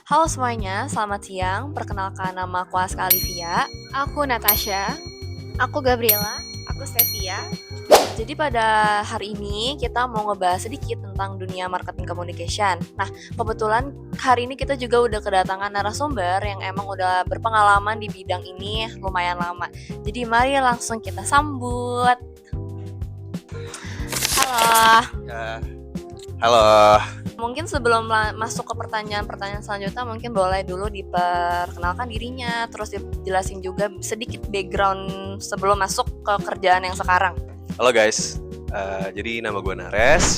Halo semuanya, selamat siang. Perkenalkan nama aku Aska Alivia. Aku Natasha. Aku Gabriela. Aku Stevia. Jadi pada hari ini kita mau ngebahas sedikit tentang dunia marketing communication. Nah, kebetulan hari ini kita juga udah kedatangan narasumber yang emang udah berpengalaman di bidang ini lumayan lama. Jadi mari langsung kita sambut. Halo. Ya, halo. Mungkin sebelum masuk ke pertanyaan-pertanyaan selanjutnya, mungkin boleh dulu diperkenalkan dirinya, terus dijelasin juga sedikit background sebelum masuk ke kerjaan yang sekarang. Halo guys. Jadi nama gue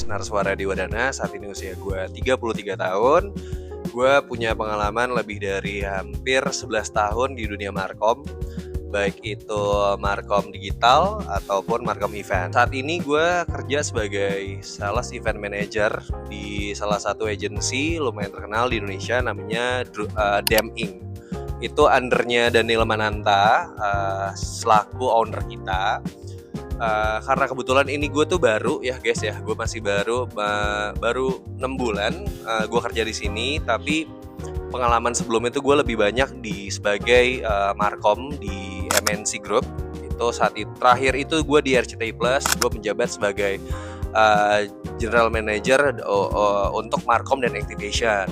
Narswara Diwadana. Saat ini usia gue 33 tahun. Gue punya pengalaman lebih dari hampir 11 tahun di dunia markom, baik itu markom digital ataupun markom event. Saat ini gue kerja sebagai sales event manager di salah satu agensi lumayan terkenal di Indonesia, namanya Dem Inc. Itu undernya Daniel Mananta, selaku owner kita. Karena kebetulan ini gue tuh baru ya guys ya, gue masih baru 6 bulan gue kerja di sini, tapi pengalaman sebelumnya itu gue lebih banyak sebagai markom di MNC Group. Itu saat itu terakhir itu gue di RCTI Plus, gue menjabat sebagai General Manager untuk markom dan activation.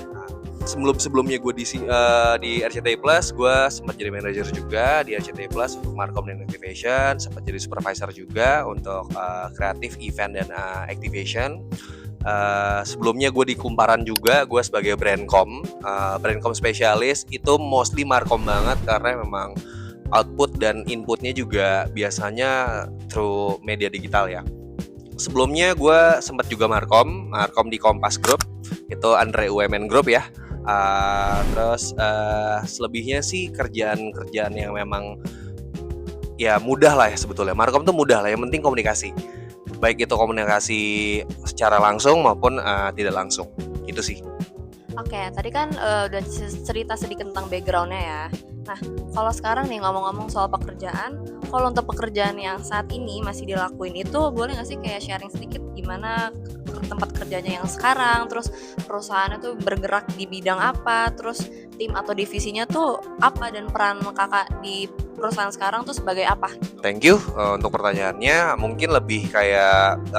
Sebelumnya gue di RCTI Plus, gue sempat jadi manajer juga di RCTI Plus untuk markom dan activation, sempat jadi supervisor juga untuk kreatif event dan activation. Sebelumnya gue di Kumparan juga, gue sebagai brandcom spesialis. Itu mostly markom banget karena memang output dan inputnya juga biasanya through media digital ya. Sebelumnya gue sempat juga markom di Kompas Group, itu under UMN Group ya. Terus selebihnya sih kerjaan yang memang ya mudah lah ya sebetulnya. Markom tuh mudah lah, yang penting komunikasi. Baik itu komunikasi secara langsung maupun tidak langsung. Itu sih. Oke, tadi kan udah cerita sedikit tentang backgroundnya ya. Nah, kalau sekarang nih ngomong-ngomong soal pekerjaan, kalau untuk pekerjaan yang saat ini masih dilakuin itu boleh nggak sih kayak sharing sedikit gimana tempat kerjanya yang sekarang, terus perusahaannya tuh bergerak di bidang apa, terus tim atau divisinya tuh apa, dan peran kakak di perusahaan sekarang tuh sebagai apa? Thank you untuk pertanyaannya. Mungkin lebih kayak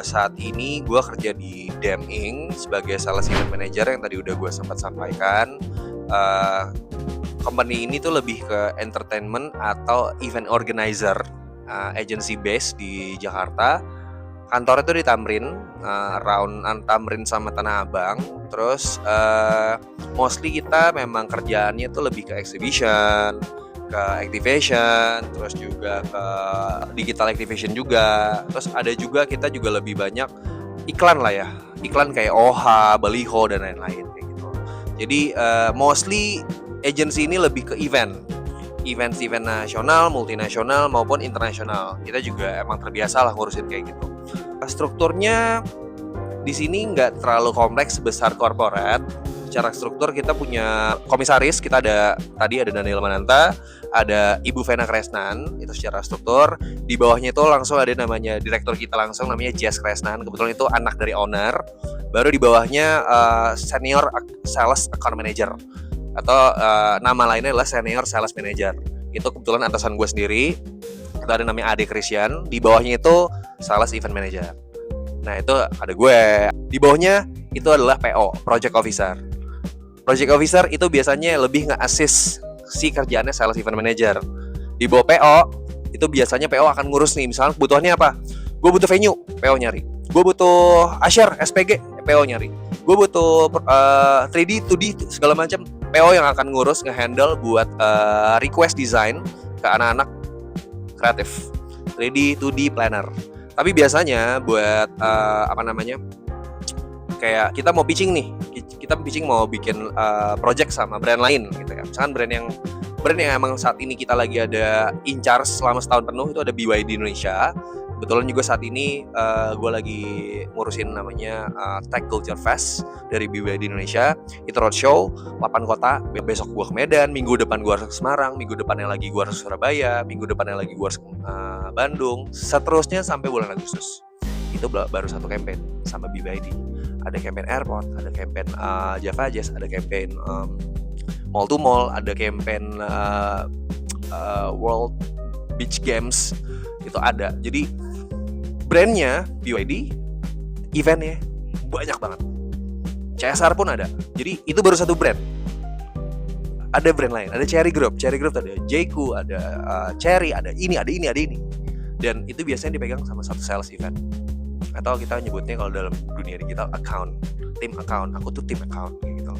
saat ini gue kerja di Dem Inc. sebagai sales event manager yang tadi udah gue sempat sampaikan. Company ini tuh lebih ke entertainment atau event organizer, agency base di Jakarta. Kantornya tuh di Tamrin, around Tamrin sama Tanah Abang. Terus mostly kita memang kerjaannya tuh lebih ke exhibition, ke activation, terus juga ke digital activation juga. Terus ada juga kita juga lebih banyak iklan lah ya, iklan kayak OHA, baliho dan lain-lain kayak gitu. Jadi mostly agency ini lebih ke event nasional, multinasional maupun internasional. Kita juga emang terbiasa lah ngurusin kayak gitu. Strukturnya di sini nggak terlalu kompleks sebesar corporate. Secara struktur kita punya komisaris, kita ada Daniel Mananta, ada Ibu Vena Kresnan, itu secara struktur. Di bawahnya itu langsung ada namanya direktur kita langsung, namanya Jess Kresnan, kebetulan itu anak dari owner. Baru di bawahnya senior sales account manager, atau nama lainnya adalah senior sales manager. Itu kebetulan atasan gue sendiri. Itu ada namanya Ade Christian. Di bawahnya itu sales event manager. Nah itu ada gue. Di bawahnya itu adalah PO, project officer. Project officer itu biasanya lebih nge-assist si kerjaannya sales event manager. Di bawah PO itu biasanya PO akan ngurus nih, misalnya kebutuhannya apa. Gue butuh venue, PO nyari. Gue butuh usher, SPG, PO nyari. Gue butuh 3D, 2D segala macam, PO yang akan ngurus, nge-handle buat request design ke anak-anak kreatif, 3D, 2D planner. Tapi biasanya buat kayak kita mau pitching nih, kita mau bikin project sama brand lain gitu ya. Misalkan brand yang emang saat ini kita lagi ada in charge selama setahun penuh, itu ada BYD Indonesia. Kebetulan juga saat ini gue lagi ngurusin namanya Tech Culture Fest dari BYD Indonesia. Itu roadshow 8 kota. Besok gue ke Medan, minggu depan gue harus ke Semarang, minggu depannya lagi gue harus ke Surabaya, minggu depannya lagi gue harus ke Bandung. Seterusnya sampai bulan Agustus. Itu baru satu campaign sama BYD. ada campaign airport, ada campaign Java Jazz, ada campaign mall to mall, ada campaign World Beach Games, itu ada. Jadi brandnya BYD, eventnya banyak banget. CSR pun ada. Jadi itu baru satu brand. Ada brand lain, ada Cherry Group ada Jayco, ada Cherry, ada ini. Dan itu biasanya dipegang sama satu sales event. Atau kita nyebutnya kalau dalam dunia digital tim account. Aku tuh tim account kayak gitu.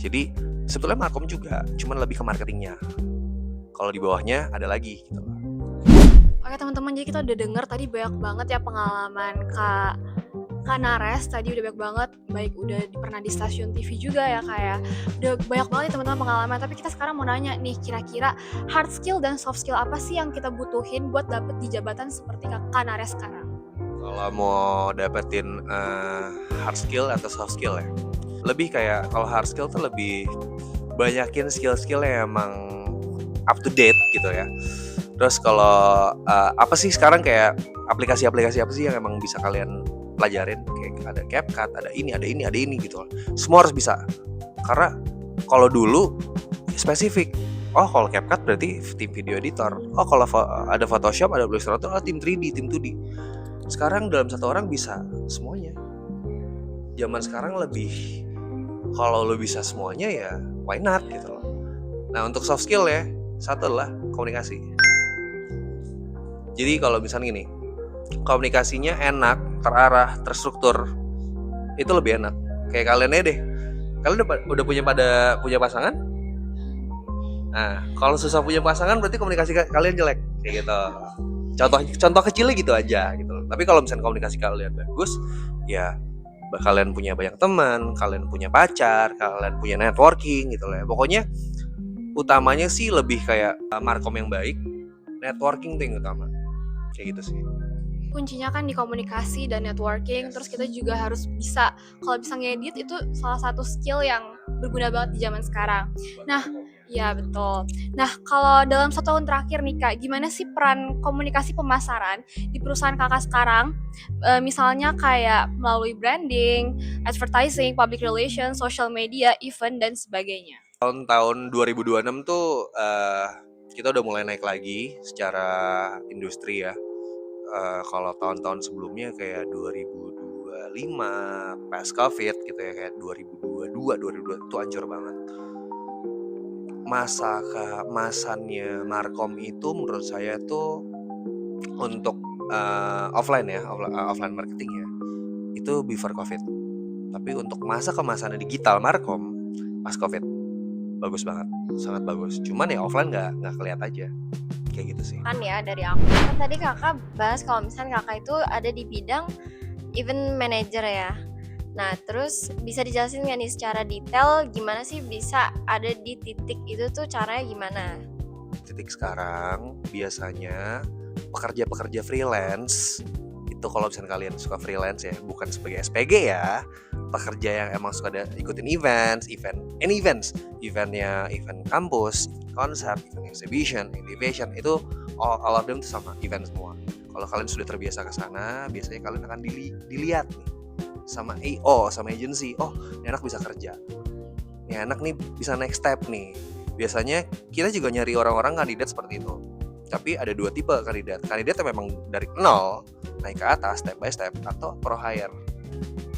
Jadi sebetulnya Markom juga, cuman lebih ke marketingnya. Kalau di bawahnya ada lagi gitu. Oke teman-teman, jadi kita udah denger tadi banyak banget ya pengalaman Kak Nares tadi udah banyak banget, baik udah pernah di stasiun TV juga ya kayak udah banyak banget ya teman-teman pengalaman. Tapi kita sekarang mau nanya nih, kira-kira hard skill dan soft skill apa sih yang kita butuhin buat dapet di jabatan seperti Kak Nares sekarang? Kalau mau dapetin hard skill atau soft skill ya, lebih kayak kalau hard skill tuh lebih banyakin skill-skill yang emang up to date gitu ya. Terus kalau apa sih sekarang kayak aplikasi-aplikasi apa sih yang emang bisa kalian pelajarin, kayak ada CapCut, ada ini gitu. Semua harus bisa. Karena kalau dulu spesifik. Oh, kalau CapCut berarti tim video editor. Oh, kalau ada Photoshop, ada Illustrator, tim 3D, tim 2D. Sekarang dalam satu orang bisa semuanya. Zaman sekarang lebih, kalau lo bisa semuanya ya why not gitu loh. Nah, untuk soft skill ya, satu adalah komunikasi. Jadi kalau misalnya gini, komunikasinya enak, terarah, terstruktur, itu lebih enak. Kayak kalian aja deh, kalian udah punya pasangan. Nah, kalau susah punya pasangan berarti komunikasi kalian jelek, kayak gitu. Contoh kecilnya gitu aja gitu. Tapi kalau misalnya komunikasi kalian bagus, ya kalian punya banyak teman, kalian punya pacar, kalian punya networking gitu lah. Pokoknya utamanya sih lebih kayak markom yang baik, networking tuh yang utama. Kayak gitu sih. Kuncinya kan di komunikasi dan networking, terus kita juga harus bisa, kalau bisa ngedit itu salah satu skill yang berguna banget di zaman sekarang. Nah, ya betul. Nah, kalau dalam 1 tahun terakhir nih Kak, gimana sih peran komunikasi pemasaran di perusahaan Kakak sekarang? Misalnya kayak melalui branding, advertising, public relations, social media, event, dan sebagainya. Tahun 2026 tuh kita udah mulai naik lagi secara industri ya. Kalau tahun-tahun sebelumnya kayak 2025 pas Covid gitu ya, kayak 2022 itu hancur banget. Masanya Markom itu menurut saya tuh untuk offline ya, offline marketingnya itu before Covid. Tapi untuk masa kemasannya digital Markom pas Covid bagus banget, sangat bagus. Cuman ya offline nggak kelihatan aja. Kayak gitu sih. Kan ya dari aku kan tadi kakak bahas kalau misalnya kakak itu ada di bidang event manager ya. Nah terus bisa dijelasin nggak nih secara detail gimana sih bisa ada di titik itu tuh caranya gimana? Titik sekarang biasanya pekerja freelance itu, kalau misalnya kalian suka freelance ya, bukan sebagai SPG ya, pekerja yang emang suka ikutin eventnya event kampus, konser, event exhibition, activation, itu all of them tuh sama event semua. Kalau kalian sudah terbiasa ke sana, biasanya kalian akan dilihat nih sama AO, sama agency. Oh, ini anak bisa kerja. Ini anak nih bisa next step nih. Biasanya kita juga nyari orang-orang kandidat seperti itu. Tapi ada 2 tipe kandidat. Kandidat yang memang dari nol naik ke atas step by step, atau pro hire.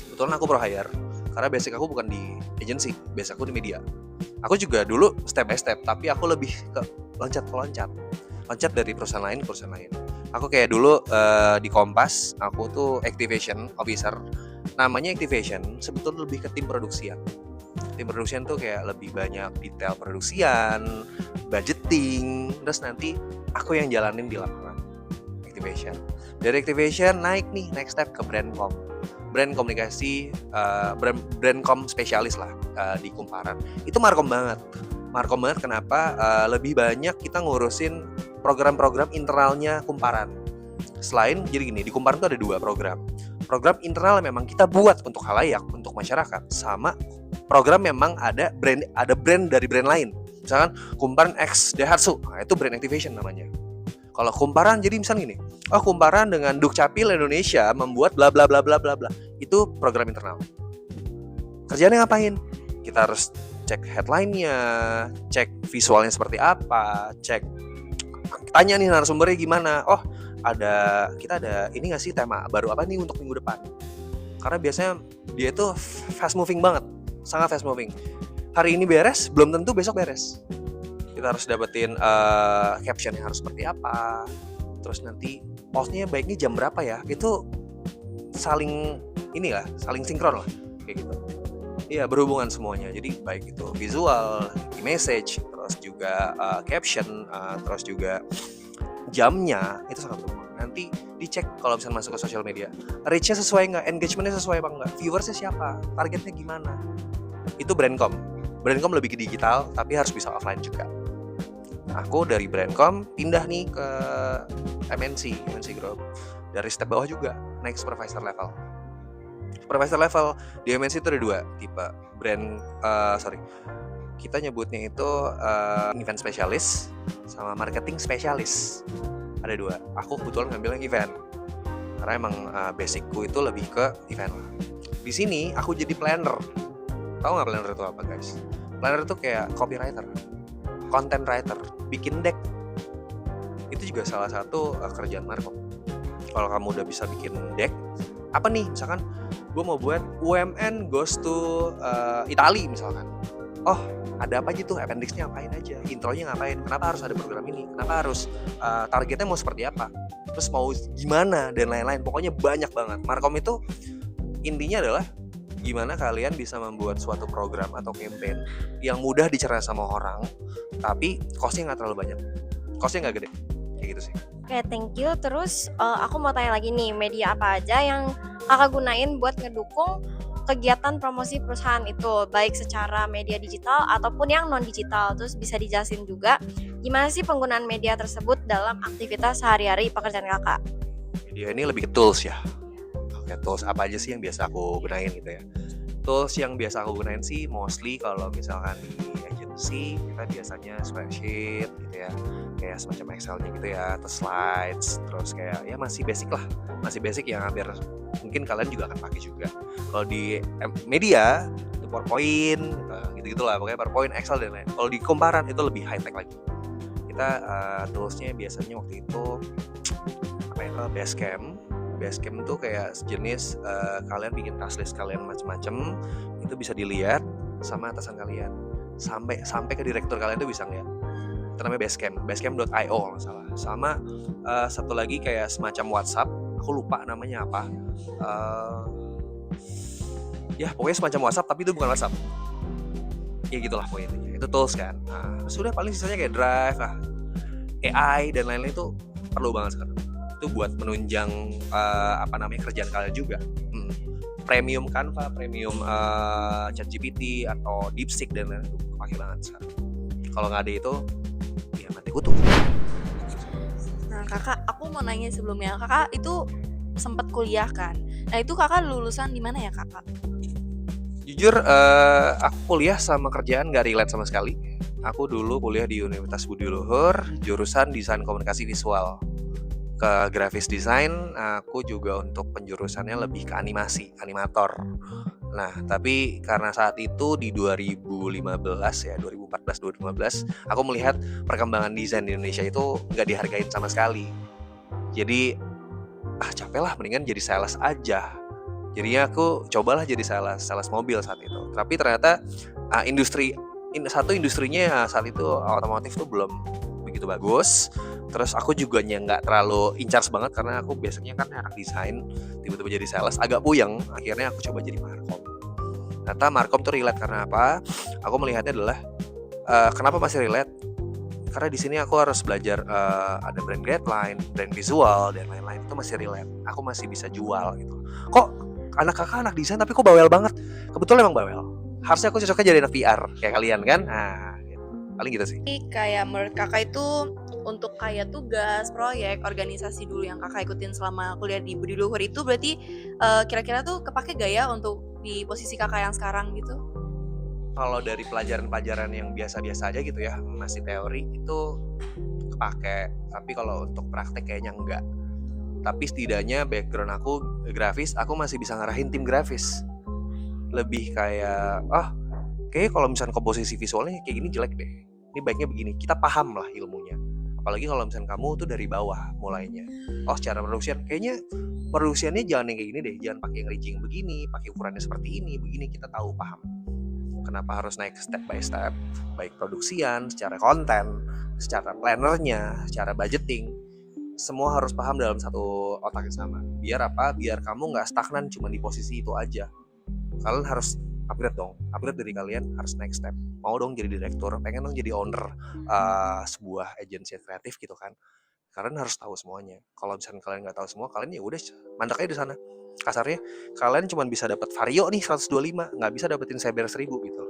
Kebetulan aku pro hire karena basic aku bukan di agency, basic aku di media. Aku juga dulu step by step, tapi aku lebih ke loncat dari perusahaan lain ke perusahaan lain. Aku kayak dulu di Kompas, aku tuh activation officer. Namanya activation, sebetulnya lebih ke tim produksian. Tim produksian tuh kayak lebih banyak detail produksian, budgeting, terus nanti aku yang jalanin di lapangan. Activation. Dari activation naik nih next step ke brandcom. Brand komunikasi, brandcom spesialis lah di Kumparan. Itu markom banget kenapa? Lebih banyak kita ngurusin program-program internalnya Kumparan. Selain, jadi gini, di Kumparan tuh ada 2 program. Program internal yang memang kita buat untuk khalayak, untuk masyarakat, sama program memang ada brand dari brand lain. Misalkan Kumparan X Daihatsu, nah itu brand activation namanya. Kalau Kumparan jadi misalnya gini, Kumparan dengan Dukcapil Indonesia membuat bla bla bla bla bla bla. Itu program internal. kerjaannya ngapain? Kita harus cek headline-nya, cek visualnya seperti apa, cek tanya nih narasumbernya gimana. Oh, kita ada ini nggak sih tema baru apa nih untuk minggu depan? Karena biasanya dia itu fast moving banget, sangat fast moving. Hari ini beres, belum tentu besok beres. Kita harus dapetin caption yang harus seperti apa. Terus nanti postnya baiknya jam berapa ya? Itu saling sinkron lah kayak gitu. Iya, berhubungan semuanya. Jadi baik itu visual, message, terus juga caption, terus juga jamnya itu sangat berhubungan. Nanti dicek kalau misalnya masuk ke sosial media, reach-nya sesuai nggak, engagement-nya sesuai apa nggak, viewersnya siapa, targetnya gimana. Itu Brandcom. Brandcom lebih ke digital, tapi harus bisa offline juga. Nah, aku dari Brandcom pindah nih ke MNC Group. Dari step bawah juga naik supervisor level. Supervisor level di MNC itu ada 2 tipe kita nyebutnya itu event specialist sama marketing specialist. Ada 2. Aku kebetulan ngambilnya event karena emang basicku itu lebih ke event. Di sini aku jadi planner. Tahu nggak planner itu apa, guys? Planner itu kayak copywriter, content writer, bikin deck. Itu juga salah satu kerjaan Markom. Kalau kamu udah bisa bikin deck, apa nih misalkan gue mau buat UMN goes to Italy misalkan. Oh, ada apa aja tuh, appendix-nya apain aja, intronya ngapain, kenapa harus ada program ini, kenapa harus targetnya mau seperti apa, terus mau gimana dan lain-lain. Pokoknya banyak banget. Markom itu intinya adalah gimana kalian bisa membuat suatu program atau campaign yang mudah dicerna sama orang tapi costnya nggak terlalu banyak, costnya nggak gede, kayak gitu sih. Oke, thank you. Terus aku mau tanya lagi nih, media apa aja yang kakak gunain buat ngedukung kegiatan promosi perusahaan itu, baik secara media digital ataupun yang non digital. Terus bisa dijelasin juga gimana sih penggunaan media tersebut dalam aktivitas sehari-hari pekerjaan kakak? Media ini lebih ke tools ya. Oke, tools apa aja sih yang biasa aku gunain gitu ya. Tools yang biasa aku gunain sih mostly kalau misalkan di agency kita biasanya spreadsheet gitu ya, kayak semacam Excel-nya gitu ya, atau slides, terus kayak ya masih basic lah, masih basic yang hampir mungkin kalian juga akan pakai juga. Kalau di media itu PowerPoint gitu-gitu lah, pokoknya PowerPoint, Excel dan lain. Kalau di Komparan itu lebih high tech lagi. Kita toolsnya biasanya waktu itu apa ya, Basecamp tuh kayak sejenis kalian bikin task list kalian macam-macam, itu bisa dilihat sama atasan kalian, sampai ke direktur kalian tuh bisa ngeliat. Itu namanya Basecamp.io kalau nggak salah. Sama satu lagi kayak semacam WhatsApp, aku lupa namanya apa. Ya pokoknya semacam WhatsApp tapi itu bukan WhatsApp. Ya gitulah pokoknya. Itu tools kan. Nah, sudah paling sisanya kayak Drive, AI dan lain-lain itu perlu banget sekarang. Itu buat menunjang kerjaan kalian juga. Premium Canva, premium ChatGPT atau DeepSeek dan lain-lain itu kepake banget sekarang. Kalau nggak ada itu, ya mati kutu. Nah kakak, aku mau nanya sebelumnya, kakak itu sempat kuliah kan? Nah itu kakak lulusan di mana ya kakak? Jujur, aku kuliah sama kerjaan nggak relate sama sekali. Aku dulu kuliah di Universitas Budi Luhur, jurusan desain komunikasi visual. Ke graphics design, aku juga untuk penjurusannya lebih ke animator. Nah, tapi karena saat itu di 2014-2015, aku melihat perkembangan desain di Indonesia itu nggak dihargain sama sekali. Jadi, capek lah, mendingan jadi sales aja. Jadinya aku cobalah jadi sales mobil saat itu. Tapi ternyata industrinya saat itu otomotif tuh belum begitu bagus. Terus aku juga nggak terlalu in-charge banget karena aku biasanya kan anak desain, tiba-tiba jadi sales agak puyeng. Akhirnya aku coba jadi Markom. Ternyata Markom tuh relate karena apa? Aku melihatnya adalah kenapa masih relate? Karena di sini aku harus belajar ada brand guideline, brand visual dan lain-lain, itu masih relate. Aku masih bisa jual gitu. Kok kakak anak desain tapi kok bawel banget? Kebetulan emang bawel. Harusnya aku cocoknya jadi anak PR kayak kalian kan? Gitu. Paling gitu sih. Kayak menurut kakak itu untuk kayak tugas, proyek, organisasi dulu yang kakak ikutin selama kuliah di Budi Luhur itu berarti kira-kira tuh kepake gak ya untuk di posisi kakak yang sekarang gitu? Kalau dari pelajaran-pelajaran yang biasa-biasa aja gitu ya, masih teori itu kepake. Tapi kalau untuk praktek kayaknya enggak. Tapi setidaknya background aku grafis, aku masih bisa ngarahin tim grafis. lebih kayak kayaknya kalau misalnya komposisi visualnya kayak gini jelek deh, ini baiknya begini. Kita paham lah ilmunya. Apalagi kalau misalnya kamu tuh dari bawah mulainya. Secara production kayaknya produksiannya jangan yang kayak gini deh, jangan pakai yang rigging begini, pakai ukurannya seperti ini, begini. Kita tahu, paham kenapa harus naik step by step, baik produksian, secara konten, secara plannernya, secara budgeting, semua harus paham dalam satu otak yang sama. Biar apa? Biar kamu nggak stagnan cuma di posisi itu aja. Kalian harus upgrade dari kalian, harus naik step. Mau dong jadi direktur, pengen dong jadi owner sebuah agensi kreatif gitu kan. Kalian harus tahu semuanya. Kalau misalnya kalian nggak tahu semua, kalian ya udah mandek aja di sana. Kasarnya kalian cuma bisa dapat Vario nih 125, nggak bisa dapetin Cyber 1000 gitu.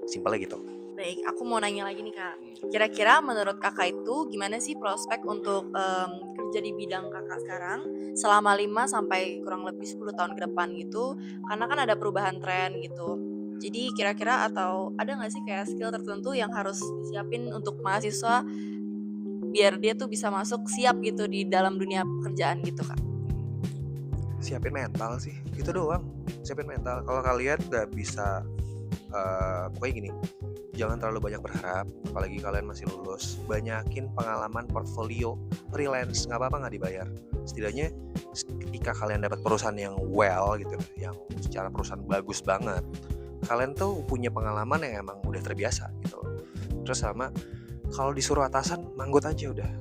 Simpelnya gitu. Baik, aku mau nanya lagi nih Kak. Kira-kira menurut Kakak itu gimana sih prospek untuk kerja di bidang Kakak sekarang selama 5 sampai kurang lebih 10 tahun ke depan gitu? Karena kan ada perubahan tren gitu. Jadi kira-kira atau ada nggak sih kayak skill tertentu yang harus disiapin untuk mahasiswa biar dia tuh bisa masuk siap gitu di dalam dunia pekerjaan gitu Kak? Siapin mental sih, itu doang. Siapin mental. Kalau kalian nggak bisa, pokoknya gini, jangan terlalu banyak berharap, apalagi kalian masih lulus. Banyakin pengalaman portfolio freelance, nggak apa-apa nggak dibayar. Setidaknya ketika kalian dapat perusahaan yang well gitu, yang secara perusahaan bagus banget, kalian tuh punya pengalaman yang emang udah terbiasa gitu. Terus sama kalau disuruh atasan, manggut aja udah.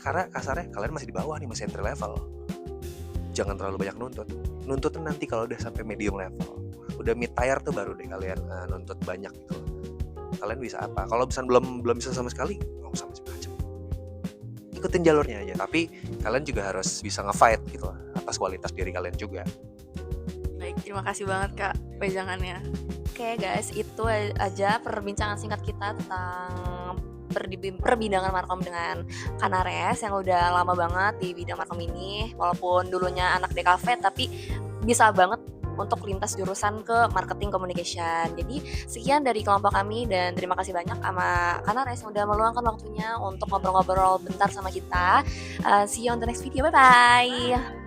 Karena kasarnya kalian masih di bawah nih, masih entry level. Jangan terlalu banyak nuntut nanti kalau udah sampai medium level, udah mid tier tuh baru deh kalian nuntut banyak gitu. Kalian bisa apa? Kalau misalnya belum bisa sama sekali, nggak usah macam-macam, ikutin jalurnya aja. Tapi kalian juga harus bisa nge-fight gitu atas kualitas diri kalian juga. Baik, terima kasih banget Kak pejangannya. Oke guys, itu aja perbincangan singkat kita tentang perbincangan Markom dengan Kanares yang udah lama banget di bidang Markom ini. Walaupun dulunya anak DKV tapi bisa banget untuk lintas jurusan ke marketing communication. Jadi sekian dari kelompok kami dan terima kasih banyak sama Kanares yang udah meluangkan waktunya untuk ngobrol-ngobrol bentar sama kita. See you on the next video. Bye-bye.